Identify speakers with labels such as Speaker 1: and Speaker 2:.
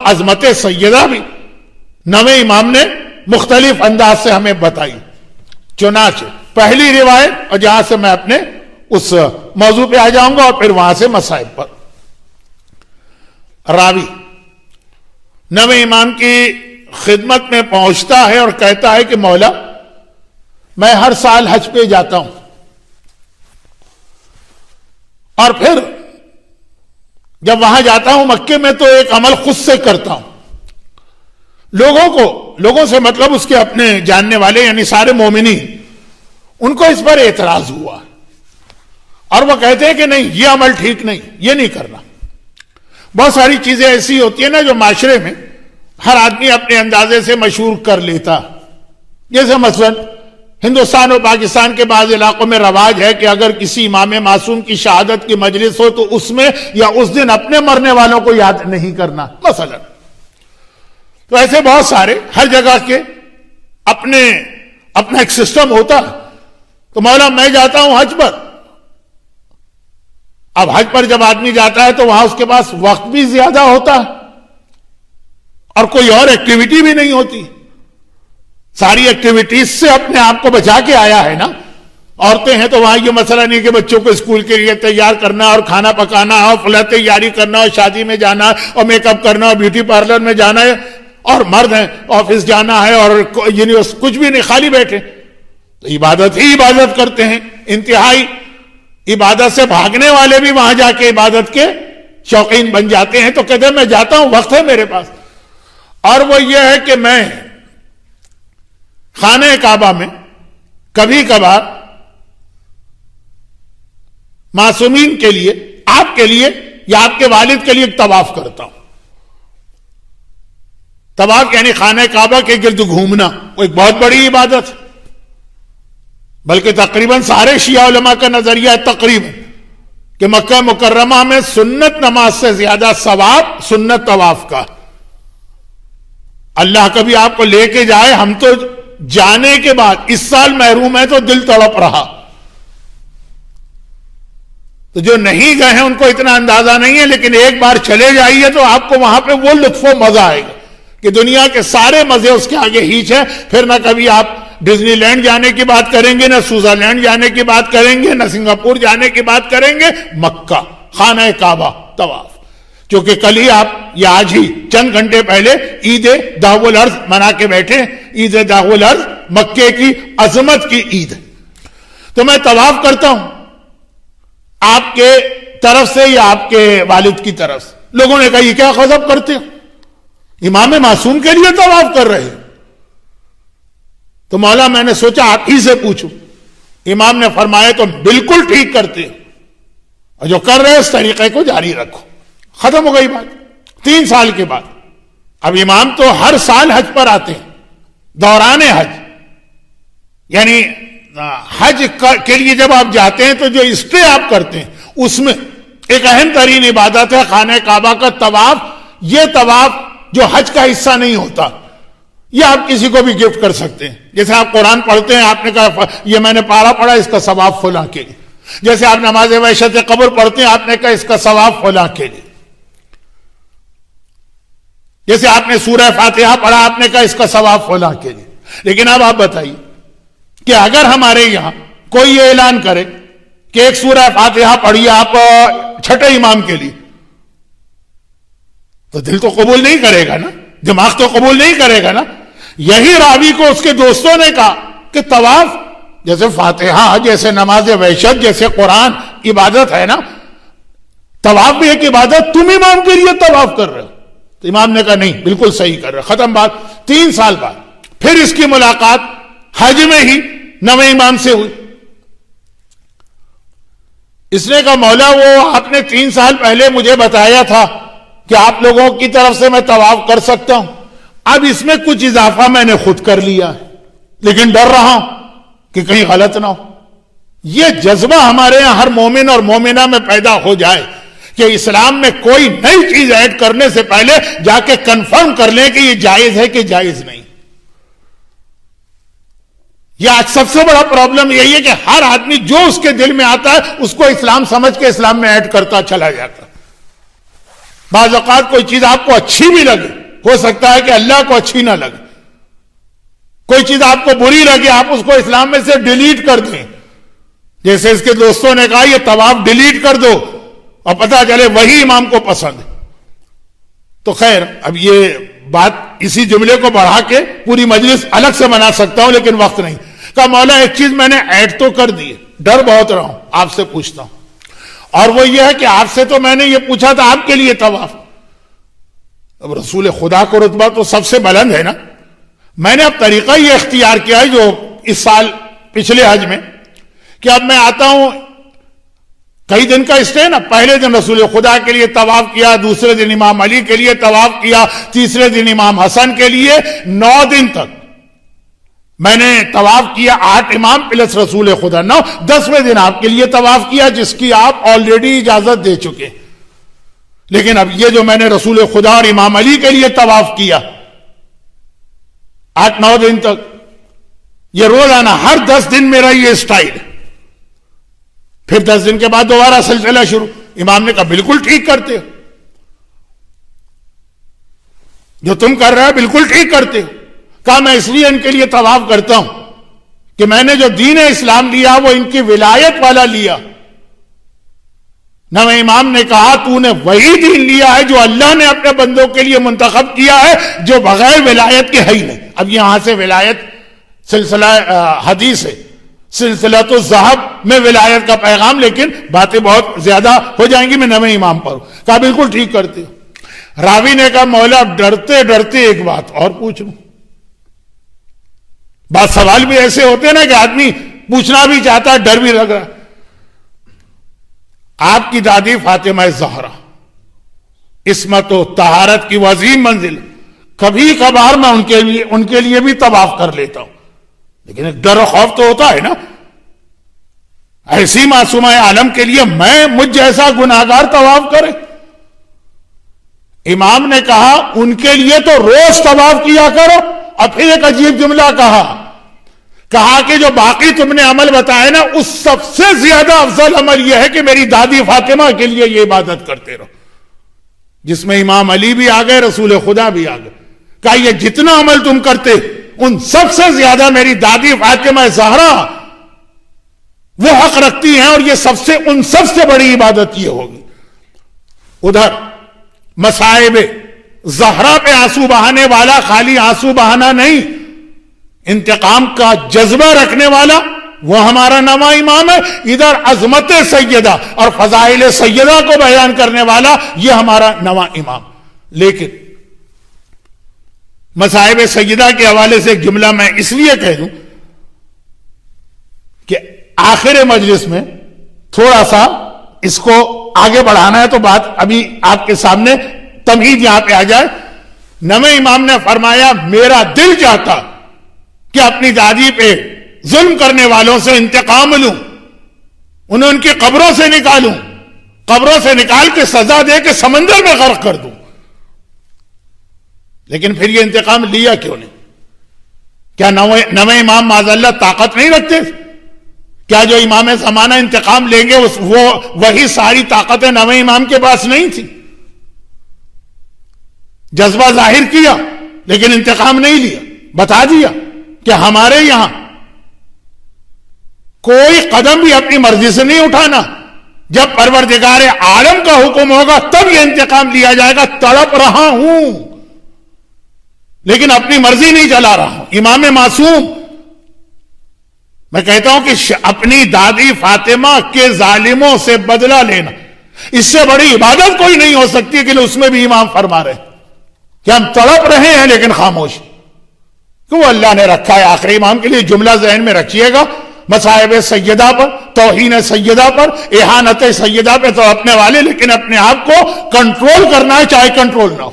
Speaker 1: عظمت سیدہ بھی نویں امام نے مختلف انداز سے ہمیں بتائی. چنانچہ پہلی روایت، اور جہاں سے میں اپنے اس موضوع پہ آ جاؤں گا اور پھر وہاں سے مسائل پر. راوی نویں امام کی خدمت میں پہنچتا ہے اور کہتا ہے کہ مولا میں ہر سال حج پہ جاتا ہوں اور پھر جب وہاں جاتا ہوں مکے میں تو ایک عمل خود سے کرتا ہوں. لوگوں سے مطلب اس کے اپنے جاننے والے یعنی سارے مومنین، ان کو اس پر اعتراض ہوا اور وہ کہتے ہیں کہ نہیں یہ عمل ٹھیک نہیں، یہ نہیں کرنا. بہت ساری چیزیں ایسی ہوتی ہیں نا جو معاشرے میں ہر آدمی اپنے اندازے سے مشہور کر لیتا. جیسے مثلا ہندوستان اور پاکستان کے بعض علاقوں میں رواج ہے کہ اگر کسی امام معصوم کی شہادت کی مجلس ہو تو اس میں یا اس دن اپنے مرنے والوں کو یاد نہیں کرنا مثلا. تو ایسے بہت سارے ہر جگہ کے اپنا ایک سسٹم ہوتا ہے. تو مولا میں جاتا ہوں حج پر. اب حج پر جب آدمی جاتا ہے تو وہاں اس کے پاس وقت بھی زیادہ ہوتا ہے اور کوئی اور ایکٹیویٹی بھی نہیں ہوتی. ساری ایکٹیویٹیز سے اپنے آپ کو بچا کے آیا ہے نا. عورتیں ہیں تو وہاں یہ مسئلہ نہیں کہ بچوں کو اسکول کے لیے تیار کرنا اور کھانا پکانا اور فلاں تیاری کرنا اور شادی میں جانا اور میک اپ کرنا اور بیوٹی پارلر میں جانا ہے. اور مرد ہیں آفس جانا ہے اور کچھ بھی نہیں، خالی بیٹھے. تو عبادت ہی عبادت کرتے ہیں. انتہائی عبادت سے بھاگنے والے بھی وہاں جا کے عبادت کے شوقین بن جاتے ہیں. تو کہتے ہیں میں جاتا ہوں، وقت ہے میرے پاس. اور وہ یہ ہے کہ میں خانہ کعبہ میں کبھی کبھار معصومین کے لیے، آپ کے لیے یا آپ کے والد کے لیے طواف کرتا ہوں. طواف یعنی خانہ کعبہ کے گرد گھومنا، وہ ایک بہت بڑی عبادت ہے. بلکہ تقریباً سارے شیعہ علماء کا نظریہ ہے تقریباً کہ مکہ مکرمہ میں سنت نماز سے زیادہ ثواب سنت طواف کا. اللہ کبھی آپ کو لے کے جائے. ہم تو جانے کے بعد اس سال محروم ہے تو دل تڑپ رہا. تو جو نہیں گئے ہیں ان کو اتنا اندازہ نہیں ہے، لیکن ایک بار چلے جائیے تو آپ کو وہاں پہ وہ لطف و مزہ آئے گا کہ دنیا کے سارے مزے اس کے آگے ہیچ ہے. پھر نہ کبھی آپ ڈزنی لینڈ جانے کی بات کریں گے، نہ سوئٹزرلینڈ جانے کی بات کریں گے، نہ سنگاپور جانے کی بات کریں گے. مکہ خانہ کعبہ طواف، کیونکہ کل ہی آپ یا آج ہی چند گھنٹے پہلے عید دعو الارض منا کے بیٹھے. عید دعو الارض مکے کی عظمت کی عید. تو میں طواف کرتا ہوں آپ کے طرف سے یا آپ کے والد کی طرف سے. لوگوں نے کہا یہ کیا غضب کرتے ہو، امام معصوم کے لیے طواف کر رہے. تو مولا میں نے سوچا آپ ہی سے پوچھوں. امام نے فرمایا تو بالکل ٹھیک کرتے ہو، اور جو کر رہے اس طریقے کو جاری رکھو. ختم ہو گئی بات. 3 سال کے بعد اب امام تو ہر سال حج پر آتے ہیں. دوران حج یعنی حج کے لیے جب آپ جاتے ہیں تو جو اسٹے آپ کرتے ہیں اس میں ایک اہم ترین عبادت ہے خانہ کعبہ کا طواف. یہ طواف جو حج کا حصہ نہیں ہوتا یہ آپ کسی کو بھی گفٹ کر سکتے ہیں. جیسے آپ قرآن پڑھتے ہیں، آپ نے کہا یہ میں نے پارا پڑھا اس کا ثواب فلاں کے لیے. جیسے آپ نماز وحشت قبر پڑھتے ہیں، آپ نے کہا اس کا ثواب فلاں کے لیے. جیسے آپ نے سورہ فاتحہ پڑھا، آپ نے کہا اس کا ثواب فلاں کے لیے. لیکن اب آپ بتائیے کہ اگر ہمارے یہاں کوئی یہ اعلان کرے کہ ایک سورہ فاتحہ پڑھیے آپ چھٹے امام کے لیے، تو دل تو قبول نہیں کرے گا نا، دماغ تو قبول نہیں کرے گا نا. یہی راوی کو اس کے دوستوں نے کہا کہ طواف جیسے فاتحہ، جیسے نماز وحشت، جیسے قرآن عبادت ہے نا، طواف بھی ایک عبادت، تم امام کے لیے طواف کر رہے ہو. تو امام نے کہا نہیں بالکل صحیح کر رہے. ختم بات. 3 سال بعد پھر اس کی ملاقات حج میں ہی نویں امام سے ہوئی. اس نے کہا مولا وہ آپ نے 3 سال پہلے مجھے بتایا تھا کہ آپ لوگوں کی طرف سے میں طواف کر سکتا ہوں. اب اس میں کچھ اضافہ میں نے خود کر لیا ہے، لیکن ڈر رہا ہوں کہ کہیں غلط نہ ہو. یہ جذبہ ہمارے یہاں ہر مومن اور مومنہ میں پیدا ہو جائے کہ اسلام میں کوئی نئی چیز ایڈ کرنے سے پہلے جا کے کنفرم کر لیں کہ یہ جائز ہے کہ جائز نہیں. یہ آج سب سے بڑا پرابلم یہی ہے کہ ہر آدمی جو اس کے دل میں آتا ہے اس کو اسلام سمجھ کے اسلام میں ایڈ کرتا چلا جاتا. بعض اوقات کوئی چیز آپ کو اچھی بھی لگے، ہو سکتا ہے کہ اللہ کو اچھی نہ لگے، کوئی چیز آپ کو بری لگے، آپ اس کو اسلام میں سے ڈیلیٹ کر دیں، جیسے اس کے دوستوں نے کہا یہ طواف ڈیلیٹ کر دو، اور پتہ چلے وہی امام کو پسند ہے۔ تو خیر، اب یہ بات اسی جملے کو بڑھا کے پوری مجلس الگ سے بنا سکتا ہوں، لیکن وقت نہیں۔ کہا مولا ایک چیز میں نے ایڈ تو کر دی ہے، ڈر بہت رہا ہوں، آپ سے پوچھتا ہوں، اور وہ یہ ہے کہ آپ سے تو میں نے یہ پوچھا تھا آپ کے لیے طواف، اب رسول خدا کو رتبہ تو سب سے بلند ہے نا، میں نے اب طریقہ یہ اختیار کیا ہے جو اس سال پچھلے حج میں، کہ اب میں آتا ہوں، کئی دن کا اسٹے نا، پہلے دن رسول خدا کے لیے طواف کیا، دوسرے دن امام علی کے لیے طواف کیا، تیسرے دن امام حسن کے لیے، 9 دن تک میں نے طواف کیا، 8 امام پلس رسول خدا، 9، 10ویں دن آپ کے لیے طواف کیا جس کی آپ آلریڈی اجازت دے چکے۔ لیکن اب یہ جو میں نے رسول خدا اور امام علی کے لیے طواف کیا 8-9 دن تک، یہ روزانہ ہر 10 دن میرا یہ سٹائل، پھر 10 دن کے بعد دوبارہ سلسلہ شروع۔ امام نے کہا بالکل ٹھیک کرتے ہو، جو تم کر رہے ہو بالکل ٹھیک کرتے ہو۔ کہا میں اس لیے ان کے لیے طواف کرتا ہوں کہ میں نے جو دین اسلام لیا وہ ان کی ولایت والا لیا۔ نویں امام نے کہا تو نے وہی دین لیا ہے جو اللہ نے اپنے بندوں کے لیے منتخب کیا ہے، جو بغیر ولایت کے ہے ہی نہیں۔ اب یہاں سے ولایت سلسلہ حدیث ہے، سلسلہ تو ذہب میں ولایت کا پیغام، لیکن باتیں بہت زیادہ ہو جائیں گی، میں نویں امام پر ہوں۔ کہا بالکل ٹھیک کرتے ہو۔ راوی نے کہا مولا ڈرتے ڈرتے ایک بات اور پوچھ لوں، بات سوال بھی ایسے ہوتے ہیں نا کہ آدمی پوچھنا بھی چاہتا ہے، ڈر بھی لگ رہا ہے۔ آپ کی دادی فاطمہ زہرا عصمت و طہارت کی عظیم منزل، کبھی کبھار میں ان کے لیے بھی طواف کر لیتا ہوں، لیکن ایک ڈر و خوف تو ہوتا ہے نا۔ ایسی معصومہ عالم کے لیے مجھ جیسا گناہگار طواف کرے؟ امام نے کہا ان کے لیے تو روز طواف کیا کرو، اور پھر ایک عجیب جملہ کہا کہ جو باقی تم نے عمل بتائے نا، اس سب سے زیادہ افضل عمل یہ ہے کہ میری دادی فاطمہ کے لیے یہ عبادت کرتے رہو، جس میں امام علی بھی آ گئے، رسول خدا بھی آ گئے۔ کہا یہ جتنا عمل تم کرتے ان سب سے زیادہ میری دادی فاطمہ زہرا وہ حق رکھتی ہیں، اور یہ ان سب سے بڑی عبادت یہ ہوگی۔ ادھر مصائب زہرا پہ آنسو بہانے والا خالی آنسو بہانا نہیں، انتقام کا جذبہ رکھنے والا وہ ہمارا نواں امام ہے۔ ادھر عظمت سیدہ اور فضائل سیدہ کو بیان کرنے والا یہ ہمارا نواں امام۔ لیکن مصائب سیدہ کے حوالے سے ایک جملہ میں اس لیے کہہ دوں کہ آخر مجلس میں تھوڑا سا اس کو آگے بڑھانا ہے، تو بات ابھی آپ کے سامنے تمہید یہاں پہ آ جائے۔ نویں امام نے فرمایا میرا دل چاہتا کہ اپنی دادی پہ ظلم کرنے والوں سے انتقام لوں، انہیں ان کی قبروں سے نکالوں، قبروں سے نکال کے سزا دے کے سمندر میں غرق کر دوں، لیکن پھر یہ انتقام لیا کیوں نہیں؟ کیا نویں امام معاذ اللہ طاقت نہیں رکھتے؟ کیا جو امام زمانہ انتقام لیں گے وہی ساری طاقتیں نویں امام کے پاس نہیں تھی؟ جذبہ ظاہر کیا لیکن انتقام نہیں لیا، بتا دیا کہ ہمارے یہاں کوئی قدم بھی اپنی مرضی سے نہیں اٹھانا، جب پروردگار عالم کا حکم ہوگا تب یہ انتقام لیا جائے گا۔ تڑپ رہا ہوں لیکن اپنی مرضی نہیں چلا رہا ہوں۔ امام معصوم، میں کہتا ہوں کہ اپنی دادی فاطمہ کے ظالموں سے بدلہ لینا، اس سے بڑی عبادت کوئی نہیں ہو سکتی، کہ اس میں بھی امام فرما رہے کہ ہم تڑپ رہے ہیں لیکن خاموش، کہ وہ اللہ نے رکھا ہے آخری امام کے لیے۔ جملہ ذہن میں رکھیے گا، مصائب سیدہ پر، توہین سیدہ پر، اہانت سیدہ پہ تو اپنے والے، لیکن اپنے آپ کو کنٹرول کرنا ہے چاہے کنٹرول نہ ہو۔